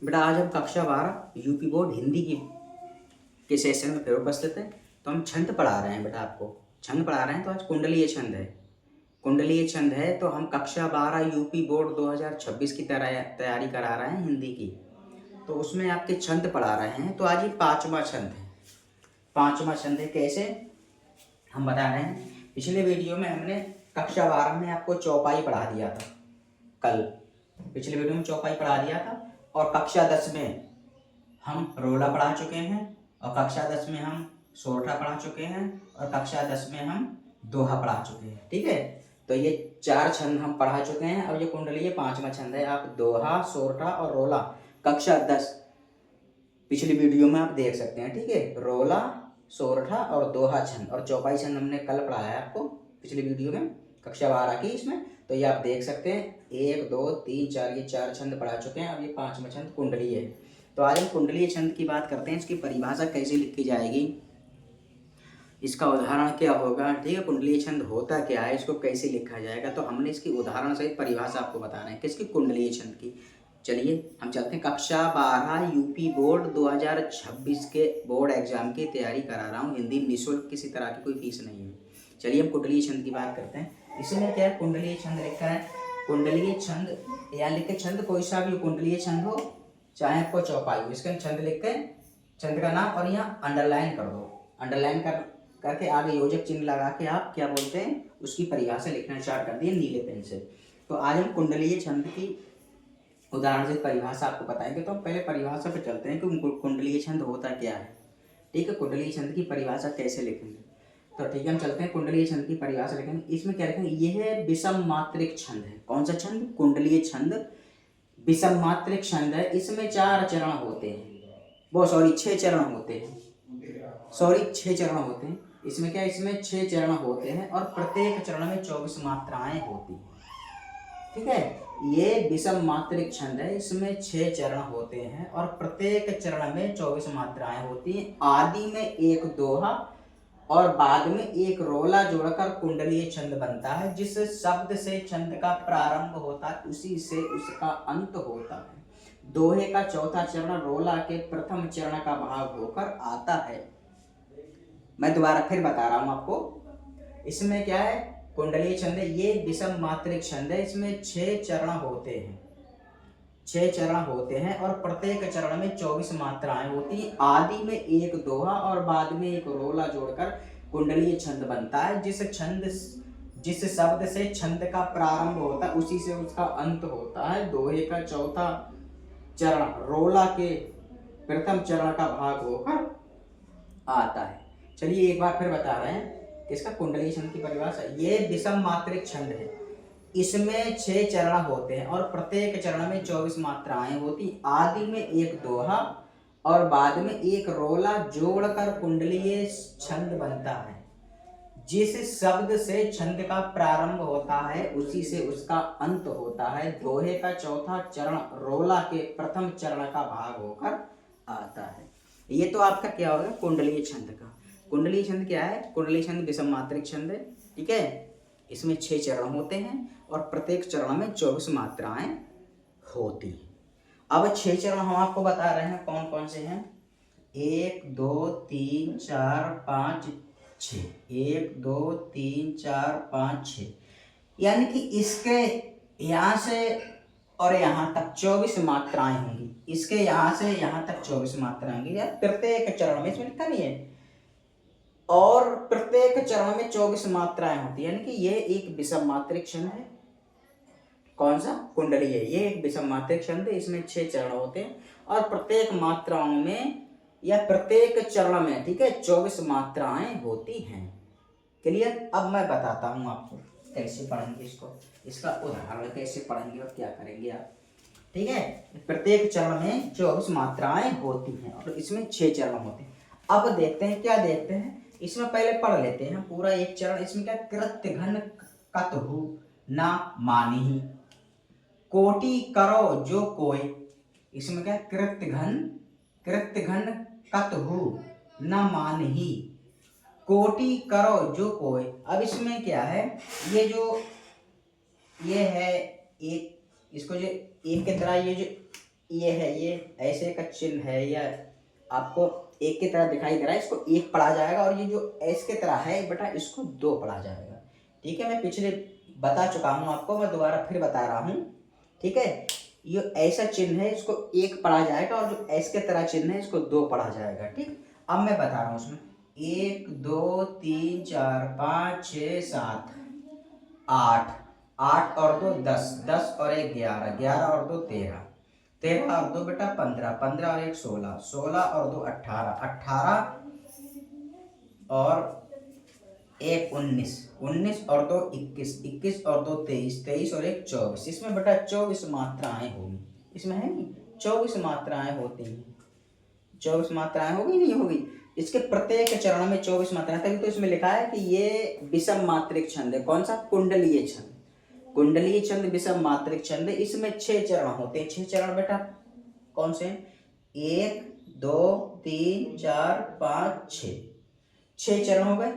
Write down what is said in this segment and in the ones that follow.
बेटा आज हम कक्षा 12 यूपी बोर्ड हिंदी की के सेशन में फिर उपस्थित है। तो हम छंद पढ़ा रहे हैं बेटा, आपको छंद पढ़ा रहे हैं। तो आज कुंडलीय छंद है, कुंडलीय छंद है। तो हम कक्षा 12 यूपी बोर्ड 2026 की तैयारी करा रहे हैं हिंदी की। तो उसमें आपके छंद पढ़ा रहे हैं। तो आज ये 5वां छंद है। 5वां छंद है, कैसे हम बता रहे हैं। पिछले वीडियो में हमने कक्षा 12 में आपको चौपाई पढ़ा दिया था। कल पिछले वीडियो में चौपाई पढ़ा दिया था। और कक्षा 10 में हम रोला पढ़ा चुके हैं, और कक्षा 10 में हम सोरठा पढ़ा चुके हैं, और कक्षा 10 में हम दोहा पढ़ा चुके हैं। ठीक है, तो ये 4 छंद हम पढ़ा चुके हैं। अब ये कुंडलीय 5वां छंद है। आप दोहा, सोरठा और रोला कक्षा 10 पिछली वीडियो में आप देख सकते हैं। ठीक है, रोला, सोरठा और दोहा छंद और चौपाई छंद हमने कल पढ़ाया है आपको पिछली वीडियो में कक्षा 12 की इसमें। तो ये आप देख सकते हैं, 1 2 3 4 ये 4 छंद पढ़ा चुके हैं। अब ये 5वां छंद कुंडलीय है। तो आज हम कुंडलीय छंद की बात करते हैं। इसकी परिभाषा कैसे लिखी जाएगी, इसका उदाहरण क्या होगा। ठीक है, कुंडलीय छंद होता क्या है, इसको कैसे लिखा जाएगा। तो हमने इसकी उदाहरण सहित परिभाषा आपको बताना है किसकी, कुंडलीय छंद की। चलिए हम चलते हैं। कक्षा 12 यूपी बोर्ड 2026 के बोर्ड एग्जाम की तैयारी करा रहा हूँ हिंदी, निःशुल्क, किसी तरह की कोई फीस नहीं है। चलिए हम कुंडलीय छंद की बात करते हैं। इसमें क्या है, कुंडलीय छंद लिखा है। कुंडलीय छंद या लिख के छंद कोई सा भी कुंडलीय छंद हो, चाहे आपको चौपाई हो, इसका छंद लिख के छंद का नाम और यहाँ अंडरलाइन कर दो। अंडरलाइन करके आगे योजक चिन्ह लगा के आप क्या बोलते हैं उसकी परिभाषा लिखना स्टार्ट कर दिए नीले पेन से। तो आज हम कुंडलीय छंद की उदाहरण से परिभाषा आपको बताएंगे। तो हम पहले परिभाषा पे चलते हैं कि कुंडलीय छंद होता क्या है। ठीक है, कुंडलीय छंद की परिभाषा कैसे लिखेंगे। तो ठीक है, हम चलते हैं कुंडलीय छंद की परिभाषा लिखेंगे। इसमें क्या लिखेंगे, यह विषम मात्रिक छंद है। कौन सा छंद, कुंडलीय छंद विषम मात्रिक छंद है। इसमें 4 चरण होते हैं, वो 6 चरण होते हैं। 6 चरण होते हैं। इसमें क्या, इसमें 6 चरण होते हैं और प्रत्येक चरण में 24 मात्राएं होती हैं। ठीक है, ये विषम मात्रिक छंद है। इसमें 6 चरण होते हैं और प्रत्येक चरण में 24 मात्राएं होती हैं। आदि में एक दोहा और बाद में एक रोला जोड़कर कुंडलीय छंद बनता है। जिस शब्द से छंद का प्रारंभ होता है उसी से उसका अंत होता है। दोहे का चौथा चरण रोला के प्रथम चरण का भाग होकर आता है। मैं दोबारा फिर बता रहा हूं आपको। इसमें क्या है, कुंडलीय छंद है, ये विषम मात्रिक छंद है। इसमें 6 चरण होते हैं। 6 चरण होते हैं और प्रत्येक चरण में 24 मात्राएं होती हैं। आदि में एक दोहा और बाद में एक रोला जोड़कर कुंडलीय छंद बनता है। जिस शब्द से छंद का प्रारंभ होता है उसी से उसका अंत होता है। दोहे का चौथा चरण रोला के प्रथम चरण का भाग होकर आता है। चलिए एक बार फिर बता रहे हैं किसका, कुंडलीय छंद की परिभाषा। ये विषम मात्रिक छंद है। इसमें 6 चरण होते हैं और प्रत्येक चरण में 24 मात्राएं होती। आदि में एक दोहा और बाद में एक रोला जोड़कर कुंडलीय छंद बनता है। जिस शब्द से छंद का प्रारंभ होता है उसी से उसका अंत होता है। दोहे का चौथा चरण रोला के प्रथम चरण का भाग होकर आता है। ये तो आपका क्या होगा, कुंडलीय छंद का। कुंडलीय छंद क्या है, कुंडलीय छंद विषम मात्रिक छंद है। ठीक है, इसमें 6 चरण होते हैं और प्रत्येक चरण में 24 मात्राएं होती हैं। अब 6 चरण हम आपको बता रहे हैं कौन कौन से हैं। 1 2 3 4 5 6, 1 2 3 4 5 6, यानी कि इसके यहाँ से और यहाँ तक 24 मात्राएं होंगी। इसके यहाँ से यहाँ तक 24 मात्राएं होंगी यार प्रत्येक चरण में, इसमें लिखा नहीं है। और प्रत्येक चरण में 24 मात्राएं होती है, यानी कि ये एक विषम मात्रिक छंद है। कौन सा, कुंडलीय है। ये एक विषम मात्रिक छंद है। इसमें 6 चरण होते हैं और प्रत्येक मात्राओं में या प्रत्येक चरण में, ठीक है, 24 मात्राएं होती हैं। क्लियर। अब मैं बताता हूं आपको कैसे पढ़ेंगे इसको, इसका उदाहरण कैसे पढ़ेंगे और क्या करेंगे आप। ठीक है, प्रत्येक चरण में 24 मात्राएं होती हैं और इसमें 6 चरण होते हैं। अब देखते हैं क्या देखते हैं इसमें, पहले पढ़ लेते हैं पूरा एक चरण। इसमें क्या, कृत्य घन कतहु ना मानिहि, कोटि करो जो कोय। इसमें क्या, कृत्य घन कतहु न मानहि, कोटि करो जो कोय। अब इसमें क्या है, ये है एक, इसको जो एक के तरह ये जो ये है, ये ऐसे का चिन्ह है, या आपको एक की तरह दिखाई दे रहा है, इसको एक पढ़ा जाएगा, और ये जो एस के तरह है बेटा इसको दो पढ़ा जाएगा। ठीक है, मैं पिछले बता चुका हूँ आपको, मैं दोबारा फिर बता रहा हूँ। ठीक है, ये ऐसा चिन्ह है इसको एक पढ़ा जाएगा, और जो एस के तरह चिन्ह है इसको दो पढ़ा जाएगा। ठीक, अब मैं बता रहा हूँ उसमें 1 2 3 4 5 6 7 8, 8 और 2 10, 10 और 1 11, 11 और 2 13, 13 और 2 बेटा 15, 15 और 1 16, 16 और 2 18, 18 और 1 19, 19 और 2 21, 21 और 2 23, 23 और 1 24। इसमें बेटा 24 मात्राएं होंगी, इसमें है नहीं 24 मात्राएं होती हैं। 24 मात्राएं होगी नहीं होगी, इसके प्रत्येक चरण में 24 मात्राएं, तभी तो इसमें लिखा है कि ये विषम मात्रिक छंद है। कौन सा? कुंडलीय छंद। कुंडलीय छंद विषम मात्रिक छंद है। इसमें 6 चरण होते हैं। 6 चरण बेटा कौन से? 1 2 3 4 5 6, 6 चरण हो गए,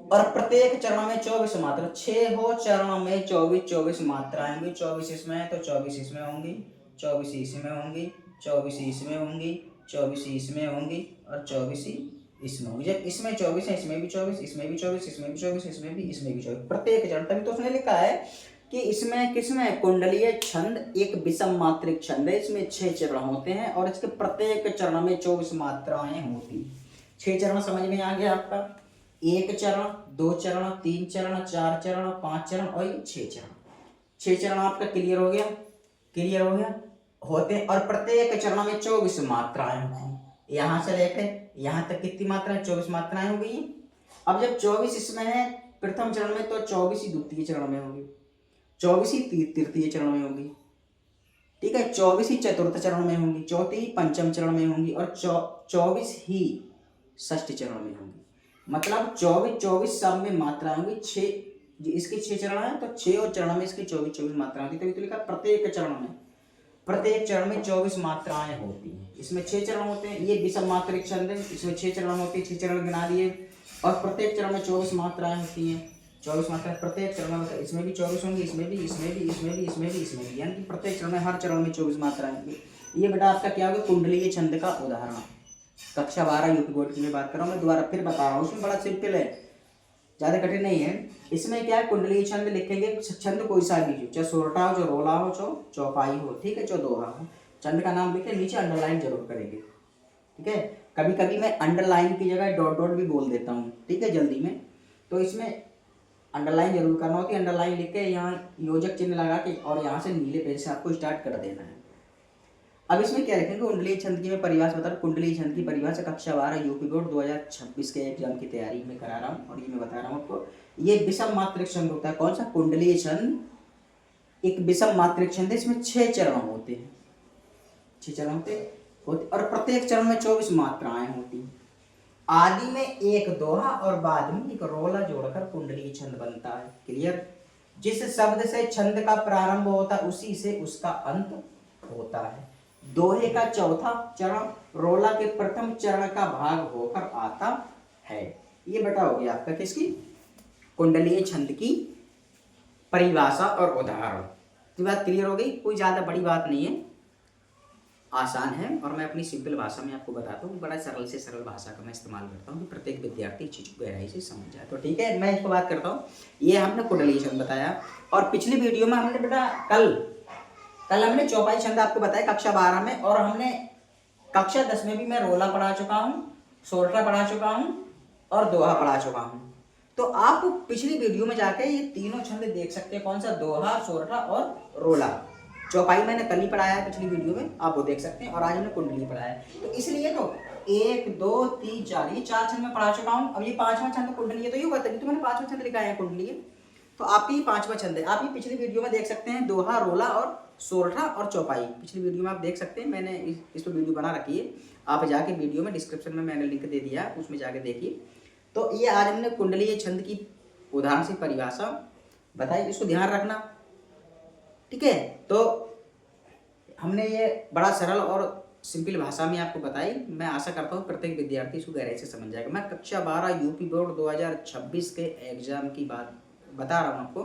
और प्रत्येक चरण में 24 मात्रा। 6 हो चरण में 24 मात्राएं होंगी। 24 इसमें है तो 24 इसमें होंगी, 24 इसमें होंगी, 24 इसमें होंगी, 24 इसमें होंगी, और 24 इसमें होंगी। जब इसमें 24 है, इसमें भी 24, इसमें भी 24, इसमें भी 24, इसमें भी 24, प्रत्येक चरण। तभी तो उसने लिखा है कि इसमें किसमें? कुंडलीय छंद एक विषम मात्रिक छंद है। इसमें 6 चरण होते हैं, और इसके प्रत्येक चरण में 24 मात्राएं होती। 6 चरण समझ में आ गया आपका? 1 चरण, 2 चरण, 3 चरण, 4 चरण, 5 चरण, और ये 6 चरण। 6 चरण आपका क्लियर हो गया? क्लियर हो गया? होते हैं, और प्रत्येक चरण में 24 मात्राएं होती हैं। यहाँ से लेकर यहाँ तक कितनी मात्राएं? 24 मात्राएं हो गई। अब जब 24 इसमें है प्रथम चरण में, तो 24 ही द्वितीय चरण में होगी, 24 ही तृतीय चरण में होगी। ठीक है, 24 ही चतुर्थ चरण में होंगी, 24 ही पंचम चरण में होंगी, और 24 ही षष्ठ चरण में होंगी। मतलब 24 सब में मात्रा होंगी। 6 इसके 6 चरण है, तो 6 और चरण में इसकी 24 मात्रा होती है। तभी तो लिखा प्रत्येक चरण में 24 मात्राएं होती हैं। इसमें 6 चरण होते हैं। ये विषम मात्रिक छंद है, इसमें 6 चरण होते हैं। 6 चरण गिना दिए, और प्रत्येक चरण में 24 मात्राएं होती हैं। 24 मात्राएं प्रत्येक चरण में, इसमें भी 24 होंगी, इसमें भी, इसमें भी, इसमें भी, इसमें भी, इसमें भी, यानी कि प्रत्येक चरण में, हर चरण में 24 मात्राएं होंगी। ये बेटा आपका क्या होगा? कुंडलीय छंद का उदाहरण। कक्षा 12 यूपी बोर्ड की मैं बात कर रहा हूँ, मैं दोबारा फिर बता रहा हूँ। उसमें बड़ा सिंपल है, ज़्यादा कठिन नहीं है। इसमें क्या है? कुंडलीय छंद लिखेंगे, छंद कोई सा भी, चाहे सोरठा हो, चाहे रोला हो, चाहे चौपाई हो, ठीक है, चाहे दोहा हो, छंद का नाम लिखे, नीचे अंडरलाइन जरूर करेंगे। ठीक है, कभी कभी मैं अंडरलाइन की जगह डॉट डॉट भी बोल देता हूँ, ठीक है, जल्दी में, तो इसमें अंडरलाइन जरूर करना होती है। अंडरलाइन लिख के यहाँ योजक चिन्ह लगा के, और यहाँ से नीले पेज से आपको स्टार्ट कर देना है। अब इसमें क्या लिखेंगे? कुंडलीय छंद की मैं परिभाषा बता रहा हूँ। कुंडलीय छंद की परिभाषा कक्षा 12 यूपी बोर्ड 2026 के एग्जाम की तैयारी में करा रहा हूँ, और ये मैं बता रहा हूँ आपको। ये विषम मात्रिक छंद होता है। कौन सा? कुंडलीय छंद एक विषम मात्रिक छंद है। इसमें 6 चरण होते हैं, 6 चरण होते, और प्रत्येक चरण में 24 मात्राएं होती। आदि में एक दोहा और बाद में एक रोला जोड़कर कुंडलीय छंद बनता है। क्लियर? जिस शब्द से छंद का प्रारंभ होता है उसी से उसका अंत होता है। दोहे का चौथा चरण रोला के प्रथम चरण का भाग होकर आता है। ये बेटा हो गया आपका किसकी? कुंडलीय छंद की परिभाषा और उदाहरण। तो बात क्लियर हो गई? कोई ज्यादा बड़ी बात नहीं है, आसान है, और मैं अपनी सिंपल भाषा में आपको बताता हूँ। बड़ा सरल से सरल भाषा का मैं इस्तेमाल करता हूँ कि प्रत्येक विद्यार्थी चीज को गहराई से समझ जाए। तो ठीक है, मैं इसको बात करता हूँ। ये हमने कुंडलीय छंद बताया, और पिछली वीडियो में हमने बेटा कल हमने चौपाई छंद आपको बताया कक्षा 12 में, और हमने कक्षा 10 में भी मैं रोला पढ़ा चुका हूँ, सोरठा पढ़ा चुका हूँ, और दोहा पढ़ा चुका हूँ। तो आप पिछली वीडियो में जाके ये तीनों छंद देख सकते हैं। कौन सा? दोहा, सोरठा और रोला। चौपाई मैंने कल ही पढ़ाया है पिछली वीडियो में, आप वो देख सकते हैं, और आज हमने कुंडली पढ़ाया है। तो इसलिए तो 1 2 3 4 ये 4 छंद में पढ़ा चुका हूँ। अब ये 5वां छंद कुंडली है, तो ये हुआ तभी तो मैंने 5वां छंद लिखा है कुंडली। तो आपकी 5वां छंद है। आप ये पिछली वीडियो में देख सकते हैं, दोहा, रोला और सोरठा और चौपाई। पिछली वीडियो में आप देख सकते हैं, मैंने इस पर वीडियो बना रखी है। आप जाके वीडियो में डिस्क्रिप्शन में मैंने लिंक दे दिया, उसमें जाके देखिए। तो ये आज हमने कुंडलीय छंद की उदाहरण से परिभाषा बताई, इसको ध्यान रखना, ठीक है। तो हमने ये बड़ा सरल और सिंपल भाषा में आपको बताई। मैं आशा करता हूँ प्रत्येक विद्यार्थी इसको गहराई से समझ जाएगा। मैं कक्षा 12 यूपी बोर्ड 2026 के एग्जाम की बात बता रहा हूँ आपको।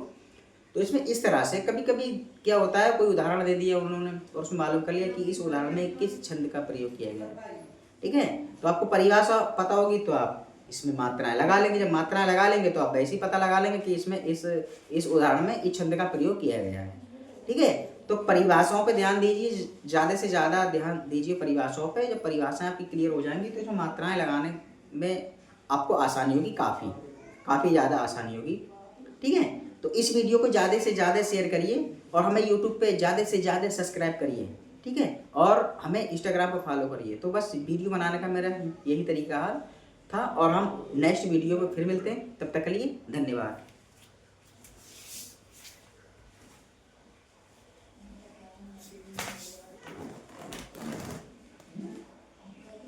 तो इसमें इस तरह से कभी कभी क्या होता है, कोई उदाहरण दे दिया उन्होंने और उसमें मालूम कर लिया कि इस उदाहरण में किस छंद का प्रयोग किया गया है। ठीक है, तो आपको परिभाषा पता होगी तो आप इसमें मात्राएं लगा लेंगे। जब मात्राएं लगा लेंगे तो आप वैसे ही पता लगा लेंगे कि इसमें इस उदाहरण में इस छंद का प्रयोग किया गया है। ठीक है, तो परिभाषाओं पे ध्यान दीजिए, ज़्यादा से ज़्यादा ध्यान दीजिए परिभाषाओं पे। जब परिभाषाएं आपकी क्लियर हो जाएंगी तो इसमें मात्राएं लगाने में आपको आसानी होगी, काफ़ी ज़्यादा आसानी होगी। ठीक है, तो इस वीडियो को ज़्यादा से ज़्यादा शेयर करिए और हमें यूट्यूब पे ज़्यादा से ज़्यादा सब्सक्राइब करिए। ठीक है, और हमें इंस्टाग्राम पर फॉलो करिए। तो बस वीडियो बनाने का मेरा यही तरीका था और हम नेक्स्ट वीडियो में फिर मिलते हैं। तब तक के लिए धन्यवाद।